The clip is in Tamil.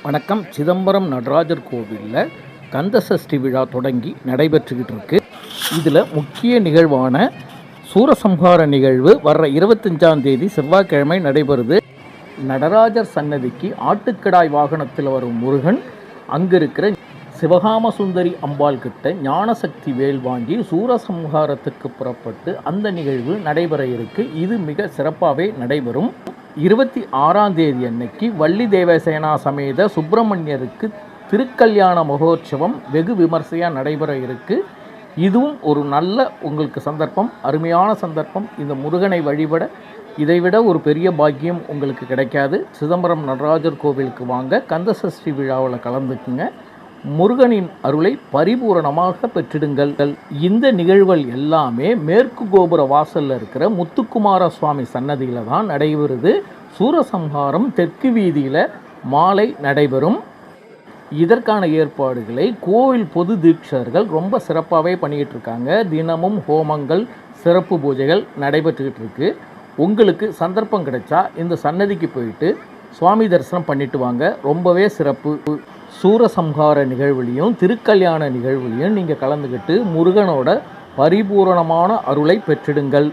வணக்கம். சிதம்பரம் நடராஜர் கோவிலில் கந்தசஷ்டி விழா தொடங்கி நடைபெற்றுக்கிட்டு இருக்கு. இதில் முக்கிய நிகழ்வான சூரசம்ஹார நிகழ்வு வர்ற 25ஆம் தேதி செவ்வாய்க்கிழமை நடைபெறுது. நடராஜர் சன்னதிக்கு ஆட்டுக்கடாய் வாகனத்தில் வரும் முருகன் அங்கே இருக்கிற சிவகாம சுந்தரி அம்பாள் கிட்ட ஞானசக்தி வேல் வாங்கி சூரசம்ஹாரத்துக்கு புறப்பட்டு அந்த நிகழ்வு நடைபெற இருக்கு. இது மிக சிறப்பாகவே நடைபெறும். 26ஆம் தேதி அன்னைக்கு வள்ளி தேவசேனா சமேத சுப்பிரமணியருக்கு திருக்கல்யாண மகோற்சவம் வெகு விமர்சையாக நடைபெற இருக்கு. இதுவும் ஒரு நல்ல உங்களுக்கு சந்தர்ப்பம், அருமையான சந்தர்ப்பம். இந்த முருகனை வழிபட இதைவிட ஒரு பெரிய பாக்கியம் உங்களுக்கு கிடைக்காது. சிதம்பரம் நடராஜர் கோவிலுக்கு வாங்க, கந்தசஷ்டி விழாவில் கலந்துக்குங்க, முருகனின் அருளை பரிபூரணமாக பெற்றிடுங்கள். இந்த நிகழ்வுகள் எல்லாமே மேற்கு கோபுர வாசலில் இருக்கிற முத்துக்குமார சுவாமி சன்னதியில் தான் நடைபெறுது. சூரசம்ஹாரம் தெற்கு வீதியில் மாலை நடைபெறும். இதற்கான ஏற்பாடுகளை கோவில் பொது தீட்சர்கள் ரொம்ப சிறப்பாகவே பண்ணிக்கிட்டு இருக்காங்க. தினமும் ஹோமங்கள், சிறப்பு பூஜைகள் நடைபெற்றுக்கிட்டு இருக்கு. உங்களுக்கு சந்தர்ப்பம் கிடைச்சா இந்த சன்னதிக்கு போயிட்டு சுவாமி தரிசனம் பண்ணிட்டு வாங்க. ரொம்பவே சிறப்பு. சூரசம்ஹார நிகழ்வுலையும் திருக்கல்யாண நிகழ்வுலையும் நீங்கள் கலந்துக்கிட்டு முருகனோட பரிபூரணமான அருளை பெற்றிடுங்கள்.